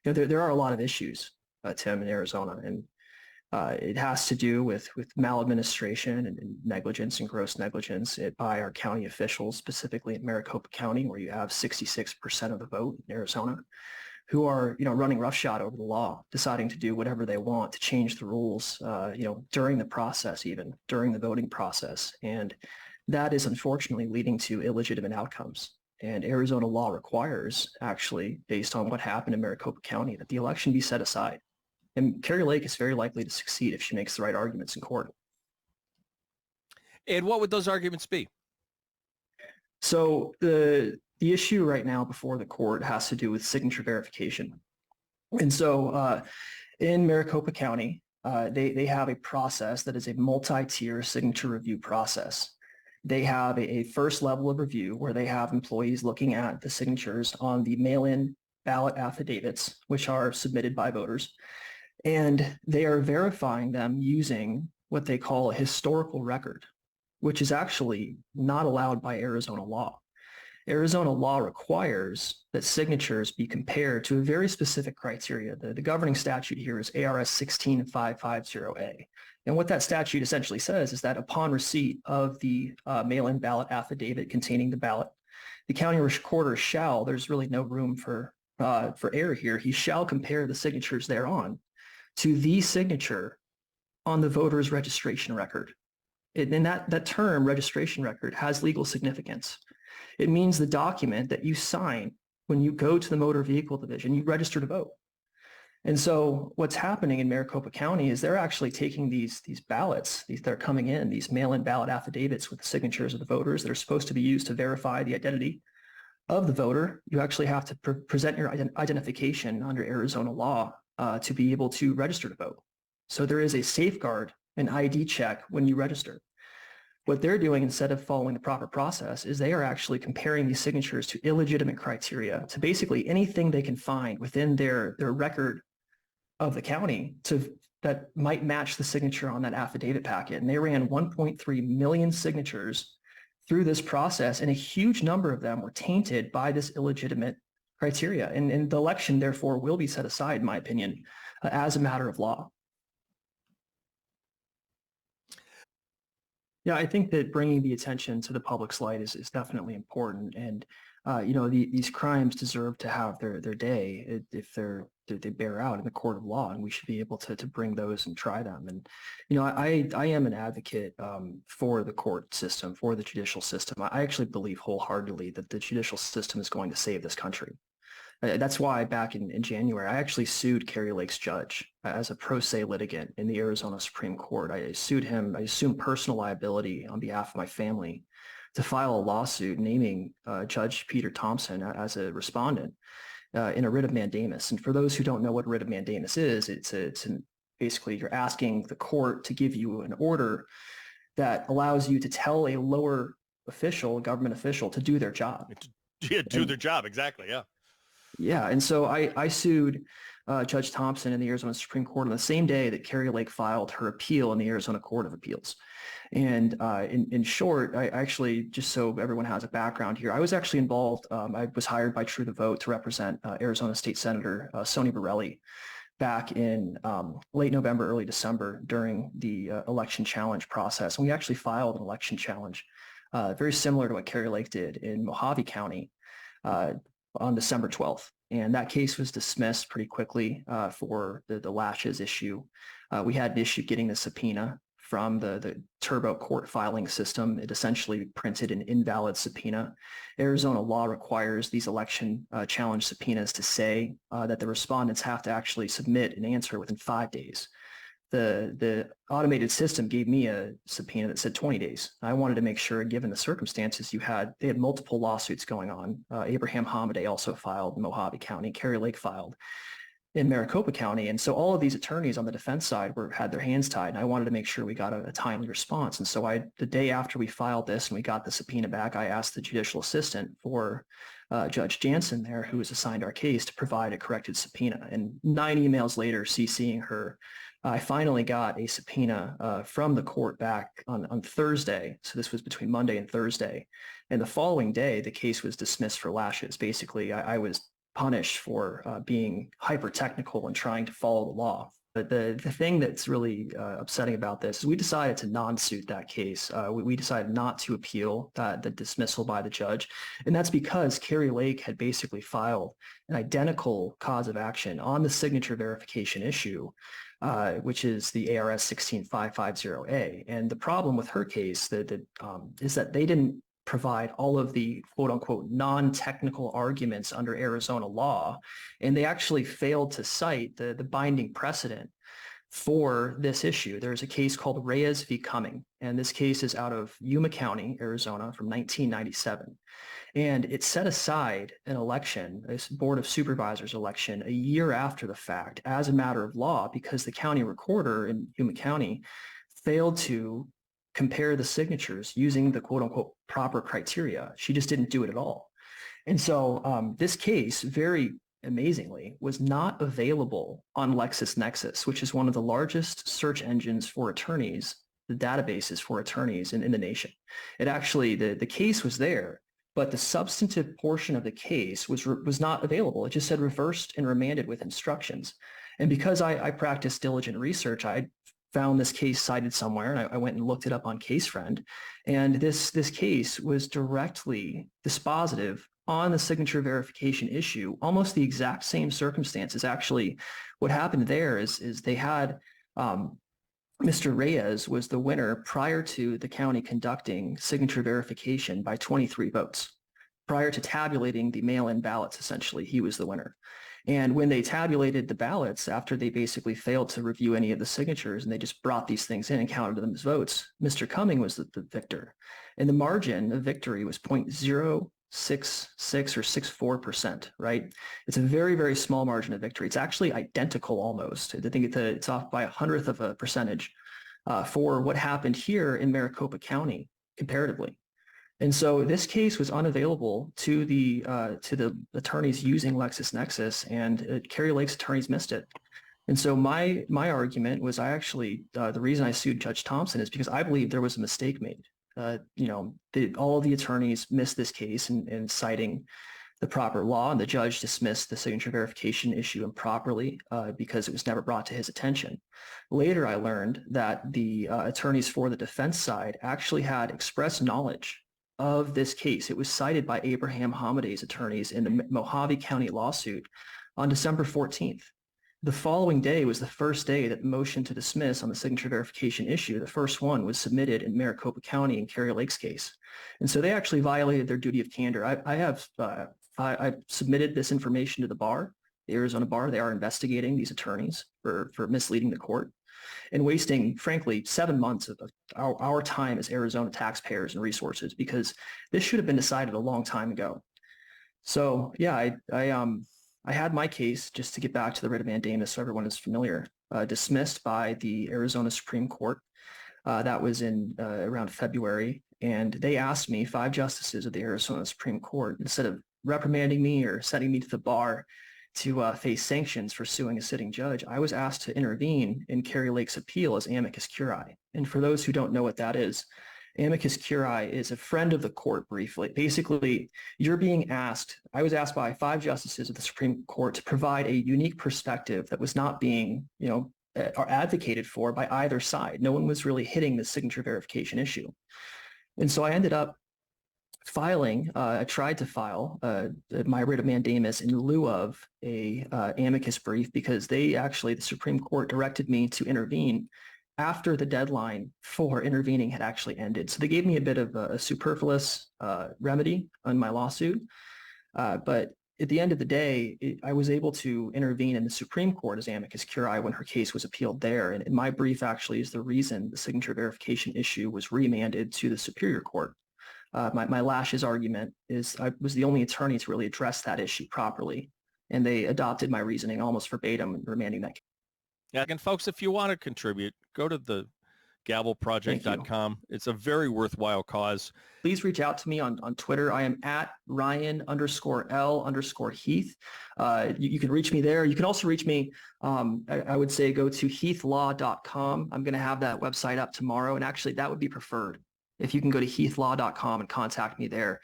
There are a lot of issues, Tim, in Arizona, and it has to do with maladministration and negligence and gross negligence by our county officials, specifically in Maricopa County, where you have 66% of the vote in Arizona, who are, running roughshod over the law, deciding to do whatever they want to change the rules, during the process, even during the voting process. And that is unfortunately leading to illegitimate outcomes. And Arizona law requires, actually, based on what happened in Maricopa County, that the election be set aside. And Kari Lake is very likely to succeed if she makes the right arguments in court. And what would those arguments be? So the issue right now before the court has to do with signature verification. And so in Maricopa County, they have a process that is a multi-tier signature review process. They have a first level of review where they have employees looking at the signatures on the mail-in ballot affidavits, which are submitted by voters. And they are verifying them using what they call a historical record, which is actually not allowed by Arizona law. Arizona law requires that signatures be compared to a very specific criteria. The governing statute here is ARS 16550A. And what that statute essentially says is that upon receipt of the mail-in ballot affidavit containing the ballot, the county recorder shall, there's really no room for error here, he shall compare the signatures thereon to the signature on the voter's registration record. And that term, registration record, has legal significance. It means the document that you sign when you go to the motor vehicle division, you register to vote. And so what's happening in Maricopa County is they're actually taking these ballots, that are coming in, these mail-in ballot affidavits with the signatures of the voters that are supposed to be used to verify the identity of the voter. You actually have to present your identification under Arizona law to be able to register to vote. So there is a safeguard, an ID check when you register. What they're doing instead of following the proper process is they are actually comparing these signatures to illegitimate criteria, to basically anything they can find within their record of the county that might match the signature on that affidavit packet. And they ran 1.3 million signatures through this process, and a huge number of them were tainted by this illegitimate criteria. And the election, therefore, will be set aside, in my opinion, as a matter of law. Yeah, I think that bringing the attention to the public's light is definitely important. And, these crimes deserve to have their day if they bear out in the court of law, and we should be able to bring those and try them. And, I am an advocate for the court system, for the judicial system. I actually believe wholeheartedly that the judicial system is going to save this country. That's why back in January, I actually sued Kari Lake's judge as a pro se litigant in the Arizona Supreme Court. I sued him. I assumed personal liability on behalf of my family to file a lawsuit naming Judge Peter Thompson as a respondent in a writ of mandamus. And for those who don't know what a writ of mandamus is, it's basically you're asking the court to give you an order that allows you to tell a lower official, a government official, to do their job. Yeah, do their job, exactly, yeah. Yeah, and so I sued Judge Thompson in the Arizona Supreme Court on the same day that Kari Lake filed her appeal in the Arizona Court of Appeals. And in short, I actually, just so everyone has a background here, I was actually involved. I was hired by True the Vote to represent Arizona State Senator Sonny Borelli back in late November, early December during the election challenge process. And we actually filed an election challenge very similar to what Kari Lake did in Mojave County on December 12th. And that case was dismissed pretty quickly for the lashes issue. We had an issue getting the subpoena from the turbo court filing system. It essentially printed an invalid subpoena. Arizona law requires these election challenge subpoenas to say that the respondents have to actually submit an answer within 5 days. The automated system gave me a subpoena that said 20 days. I wanted to make sure, given the circumstances they had multiple lawsuits going on. Abraham Hamadeh also filed in Mojave County. Kari Lake filed in Maricopa County. And so all of these attorneys on the defense side had their hands tied, and I wanted to make sure we got a timely response. And so the day after we filed this and we got the subpoena back, I asked the judicial assistant for Judge Jansen there, who was assigned our case, to provide a corrected subpoena. And 9 emails later, CCing her, I finally got a subpoena from the court back on Thursday. So this was between Monday and Thursday. And the following day, the case was dismissed for lashes. Basically, I was punished for being hyper technical and trying to follow the law. But the thing that's really upsetting about this is we decided to non-suit that case. We decided not to appeal the dismissal by the judge. And that's because Kari Lake had basically filed an identical cause of action on the signature verification issue, which is the ARS 16550A. And the problem with her case is that they didn't provide all of the quote unquote non-technical arguments under Arizona law. And they actually failed to cite the binding precedent for this issue. There's a case called Reyes v. Cumming, and this case is out of Yuma County, Arizona from 1997. And it set aside an election, a Board of Supervisors election, a year after the fact as a matter of law because the county recorder in Yuma County failed to compare the signatures using the quote unquote proper criteria. She just didn't do it at all. And so this case, very amazingly, was not available on LexisNexis, which is one of the largest search engines for attorneys, the databases for attorneys in the nation. It actually, the case was there, but the substantive portion of the case was not available. It just said reversed and remanded with instructions. And because I practiced diligent research, I found this case cited somewhere, and I went and looked it up on CaseFriend. And this case was directly dispositive on the signature verification issue, almost the exact same circumstances. Actually, what happened there is they had Mr. Reyes was the winner prior to the county conducting signature verification by 23 votes. Prior to tabulating the mail-in ballots, essentially, he was the winner. And when they tabulated the ballots, after they basically failed to review any of the signatures and they just brought these things in and counted them as votes, Mr. Cumming was the victor. And the margin of victory was 0.066 or 64%, right? It's a very, very small margin of victory. It's actually identical almost. I think it's off by 1/100 of a percentage for what happened here in Maricopa County comparatively. And so this case was unavailable to the attorneys using LexisNexis, and Kari Lake's attorneys missed it. And so my argument was the reason I sued Judge Thompson is because I believe there was a mistake made. All of the attorneys missed this case in citing the proper law, and the judge dismissed the signature verification issue improperly because it was never brought to his attention. Later, I learned that the attorneys for the defense side actually had express knowledge of this case. It was cited by Abraham Hamadeh's attorneys in the Mojave County lawsuit on December 14th. The following day was the first day that the motion to dismiss on the signature verification issue, the first one, was submitted in Maricopa County in Kari Lake's case. And so they actually violated their duty of candor. I submitted this information to the bar, the Arizona bar. They are investigating these attorneys for misleading the court and wasting, frankly, 7 months of our time as Arizona taxpayers and resources, because this should have been decided a long time ago. So yeah, I had my case, just to get back to the writ of mandamus so everyone is familiar, dismissed by the Arizona Supreme Court. That was in around February. And they asked me, 5 justices of the Arizona Supreme Court, instead of reprimanding me or sending me to the bar to face sanctions for suing a sitting judge, I was asked to intervene in Kari Lake's appeal as amicus curiae. And for those who don't know what that is, amicus curiae is a friend of the court briefly. Basically, you're being asked, I was asked by 5 justices of the Supreme Court to provide a unique perspective that was not being, or advocated for by either side. No one was really hitting the signature verification issue. And so I ended up I tried to file my writ of mandamus in lieu of a amicus brief, because the Supreme Court directed me to intervene after the deadline for intervening had actually ended. So they gave me a bit of a superfluous remedy on my lawsuit. But at the end of the day, I was able to intervene in the Supreme Court as amicus curiae when her case was appealed there. And my brief actually is the reason the signature verification issue was remanded to the Superior Court. My lashes argument is I was the only attorney to really address that issue properly, and they adopted my reasoning almost verbatim, remanding that case. Yeah, and folks, if you want to contribute, go to the gavelproject.com. It's a very worthwhile cause. Please reach out to me on Twitter. I am at Ryan_L_Heath. You can reach me there. You can also reach me, I would say go to heathlaw.com. I'm going to have that website up tomorrow. And actually, that would be preferred if you can go to heathlaw.com and contact me there.